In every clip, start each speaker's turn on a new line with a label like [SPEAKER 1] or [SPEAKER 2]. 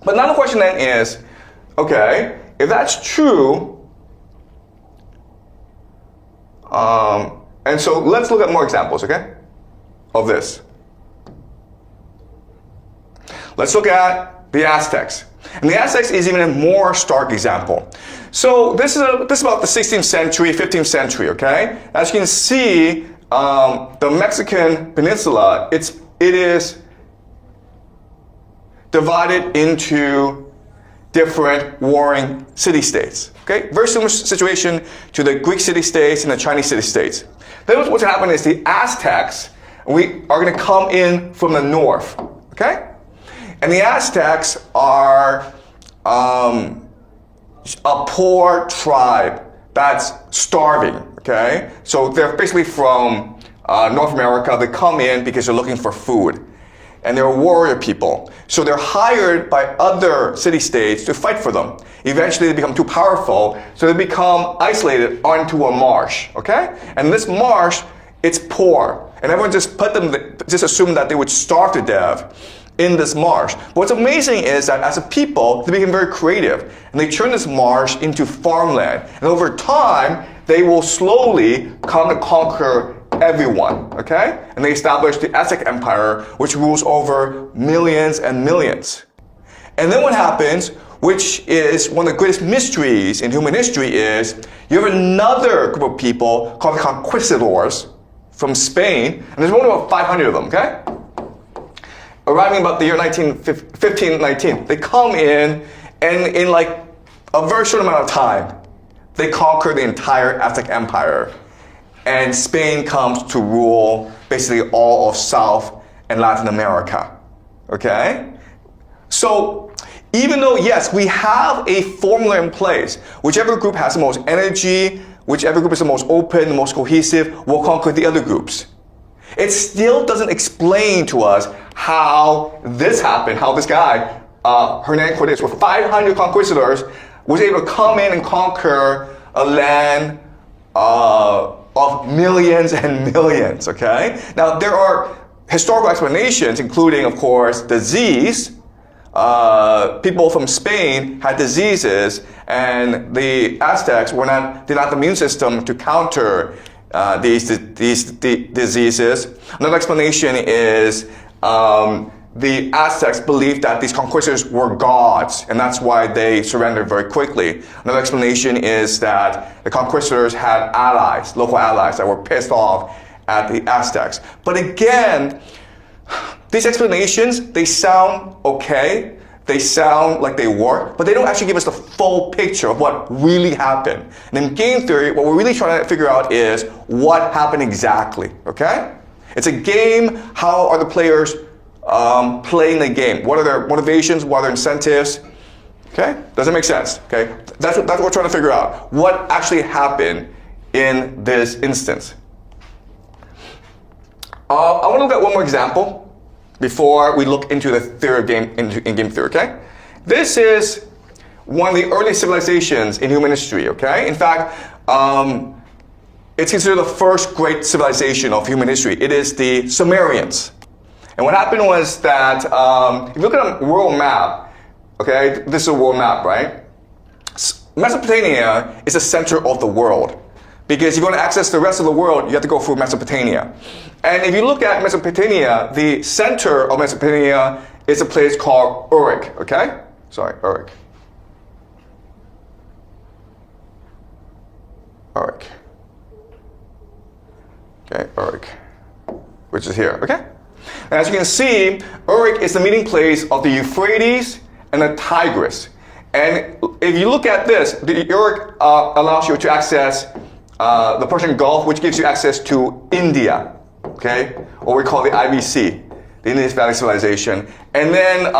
[SPEAKER 1] But now the question then is, okay, if that's true, and so let's look at more examples, okay, of this. Let's look at the Aztecs. And the Aztecs is even a more stark example. So this is about the 16th century, 15th century, okay? As you can see, the Mexican peninsula, it is divided into different warring city-states, okay? Very similar situation to the Greek city-states and the Chinese city-states. Then what's happening is the Aztecs, we are gonna come in from the north, okay? And the Aztecs are a poor tribe that's starving, okay? So they're basically from North America. They come in because they're looking for food. And they're warrior people. So they're hired by other city-states to fight for them. Eventually they become too powerful, so they become isolated onto a marsh, okay? And this marsh, it's poor. And everyone just assumed that they would starve to death in this marsh. But what's amazing is that as a people, they became very creative. And they turned this marsh into farmland. And over time, they will slowly come to conquer everyone, okay? And they established the Aztec Empire, which rules over millions and millions. And then what happens, which is one of the greatest mysteries in human history, is you have another group of people called the Conquistadors from Spain, and there's only about 500 of them, okay? Arriving about the year 1519, they come in, and in like a very short amount of time, they conquer the entire Aztec Empire. And Spain comes to rule basically all of South and Latin America, okay? So even though, yes, we have a formula in place, whichever group has the most energy, whichever group is the most open, the most cohesive, will conquer the other groups. It still doesn't explain to us how this happened, how this guy, Hernan Cortés, with 500 conquistadors, was able to come in and conquer a land of millions and millions, okay? Now, there are historical explanations, including, of course, disease. People from Spain had diseases, and the Aztecs did not have the immune system to counter these diseases. Another explanation is the Aztecs believed that these conquistadors were gods, and that's why they surrendered very quickly. Another explanation is that the conquistadors had allies, local allies, that were pissed off at the Aztecs. But again, these explanations, they sound okay, they sound like they work, but they don't actually give us the full picture of what really happened. And in game theory, what we're really trying to figure out is what happened exactly, okay? It's a game. How are the players playing the game? What are their motivations? What are their incentives? Okay? Does that make sense? Okay? That's what we're trying to figure out. What actually happened in this instance? I want to look at one more example before we look into the theory of game in game theory, okay? This is one of the early civilizations in human history, okay? In fact, it's considered the first great civilization of human history. It is the Sumerians. And what happened was that, if you look at a world map, okay, this is a world map, right? Mesopotamia is the center of the world. Because if you want to access the rest of the world, you have to go through Mesopotamia. And if you look at Mesopotamia, the center of Mesopotamia is a place called Uruk, okay? Sorry, Uruk. Uruk. Okay, Uruk, which is here, okay? And as you can see, Uruk is the meeting place of the Euphrates and the Tigris. And if you look at this, the Uruk allows you to access the Persian Gulf, which gives you access to India, okay? What we call the IVC, the Indus Valley Civilization. And then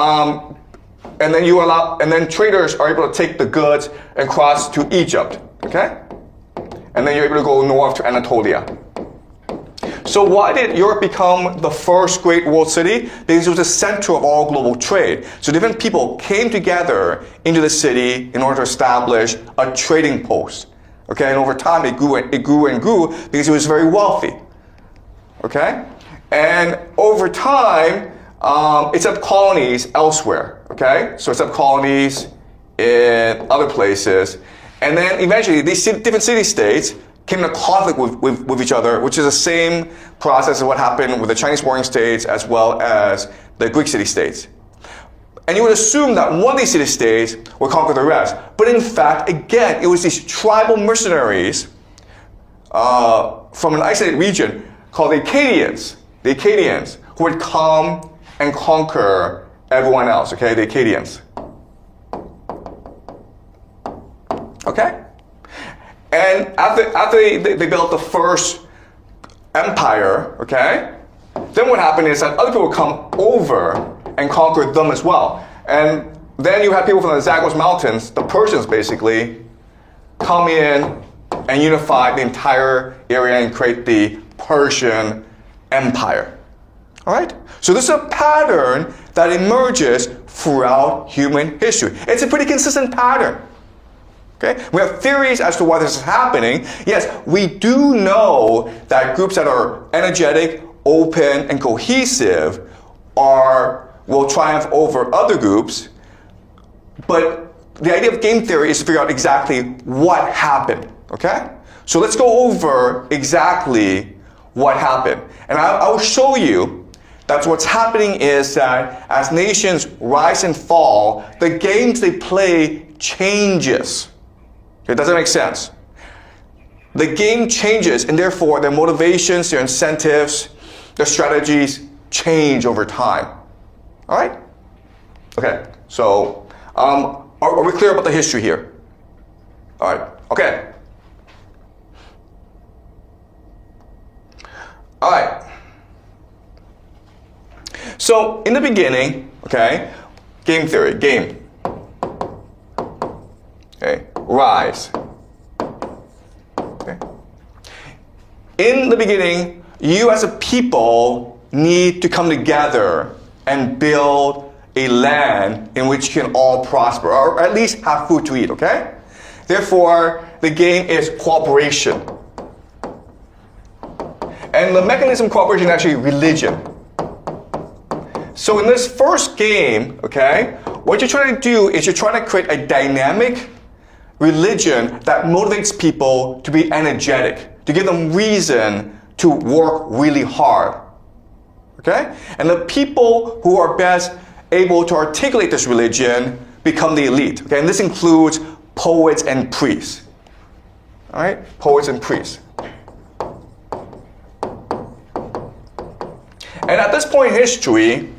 [SPEAKER 1] traders are able to take the goods and cross to Egypt, okay? And then you're able to go north to Anatolia. So why did Europe become the first great world city? Because it was the center of all global trade. So different people came together into the city in order to establish a trading post. Okay, and over time it grew and grew because it was very wealthy. Okay? And over time, it set up colonies elsewhere, okay? So it set up colonies in other places. And then eventually these different city-states came into conflict with each other, which is the same process of what happened with the Chinese warring states as well as the Greek city-states. And you would assume that one of these city-states would conquer the rest. But in fact, again, it was these tribal mercenaries from an isolated region called the Acadians, who would come and conquer everyone else, okay, the Acadians. Okay? And after they built the first empire, okay, then what happened is that other people would come over and conquer them as well. And then you have people from the Zagros Mountains, the Persians basically, come in and unify the entire area and create the Persian Empire. All right? So this is a pattern that emerges throughout human history. It's a pretty consistent pattern. Okay? We have theories as to why this is happening. Yes, we do know that groups that are energetic, open, and cohesive will triumph over other groups, but the idea of game theory is to figure out exactly what happened, okay? So let's go over exactly what happened. And I will show you that what's happening is that as nations rise and fall, the games they play changes. Okay, does that make sense? The game changes, and therefore their motivations, their incentives, their strategies change over time. All right? Okay, so are we clear about the history here? All right, okay. All right. So in the beginning, okay, game theory, game. Okay, rise. Okay. In the beginning, you as a people need to come together and build a land in which you can all prosper, or at least have food to eat, okay? Therefore, the game is cooperation. And the mechanism of cooperation is actually religion. So in this first game, okay, what you're trying to do is you're trying to create a dynamic religion that motivates people to be energetic, to give them reason to work really hard. Okay? And the people who are best able to articulate this religion become the elite. Okay? And this includes poets and priests. All right? Poets and priests. And at this point in history,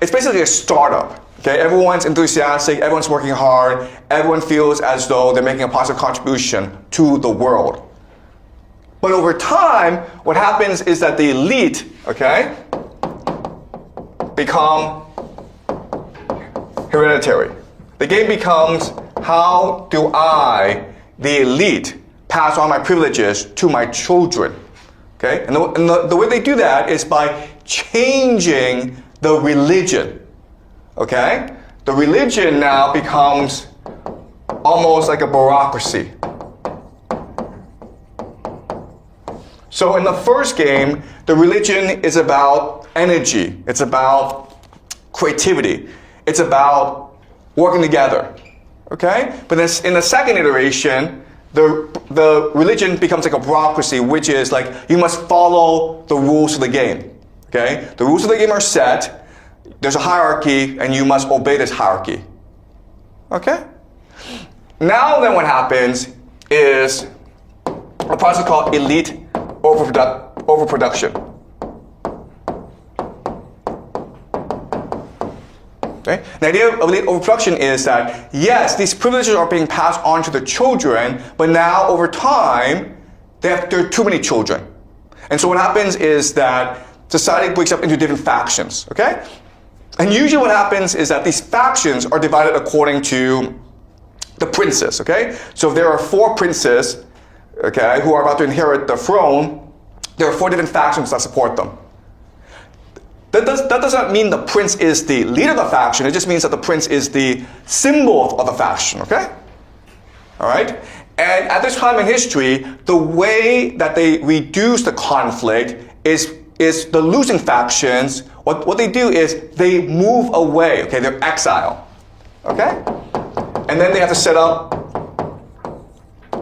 [SPEAKER 1] it's basically a startup. Okay? Everyone's enthusiastic, everyone's working hard, everyone feels as though they're making a positive contribution to the world. But over time, what happens is that the elite, okay, become hereditary. The game becomes, how do I, the elite, pass on my privileges to my children? Okay? And the way they do that is by changing the religion. Okay? The religion now becomes almost like a bureaucracy. So in the first game, the religion is about energy. It's about creativity. It's about working together. Okay? But in the second iteration, the religion becomes like a bureaucracy, which is like you must follow the rules of the game. Okay? The rules of the game are set. There's a hierarchy, and you must obey this hierarchy. Okay? Now then what happens is a process called elite overproduction. Okay? The idea of elite overproduction is that, yes, these privileges are being passed on to the children, but now over time, there are too many children. And so what happens is that society breaks up into different factions. Okay? And usually what happens is that these factions are divided according to the princes. Okay? So if there are 4 princes, okay, who are about to inherit the throne, there are 4 different factions that support them. That does not mean the prince is the leader of the faction. It just means that the prince is the symbol of the faction, okay? All right? And at this time in history, the way that they reduce the conflict is the losing factions what they do is they move away, okay? They're exile, okay? And then they have to set up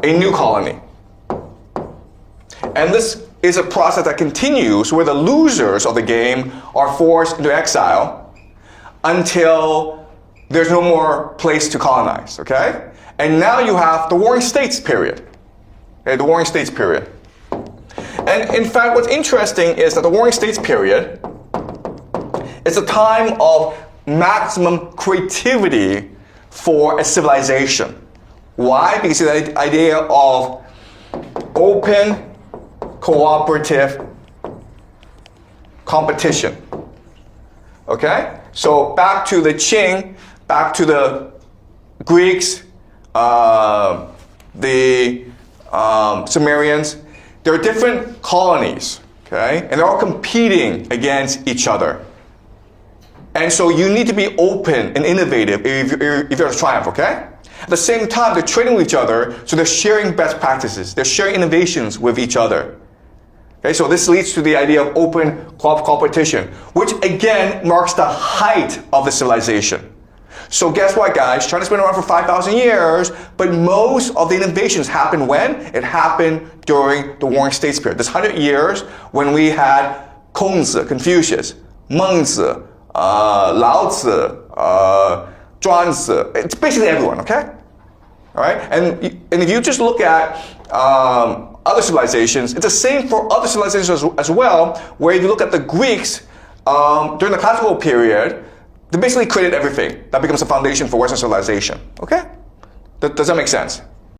[SPEAKER 1] a new colony. And this is a process that continues where the losers of the game are forced into exile until there's no more place to colonize, okay? And now you have the Warring States period, okay? The Warring States period. And in fact, what's interesting is that the Warring States period is a time of maximum creativity for a civilization. Why? Because it's the idea of open, cooperative competition. Okay? So back to the Qing, back to the Greeks, the Sumerians, there are different colonies, okay? And they're all competing against each other. And so you need to be open and innovative if you're to triumph, okay? At the same time, they're trading with each other, so they're sharing best practices. They're sharing innovations with each other. Okay, so this leads to the idea of open competition, which again marks the height of the civilization. So guess what, guys? China's been around for 5,000 years, but most of the innovations happened when? It happened during the Warring States period. This 100 years when we had Kongzi, Confucius, Mengzi, Lao Tzu, Zhuangzi. It's basically everyone, okay? All right? And if you just look at other civilizations, it's the same for other civilizations as well, where if you look at the Greeks, during the classical period, they basically created everything. That becomes the foundation for Western civilization, okay? Does that make sense?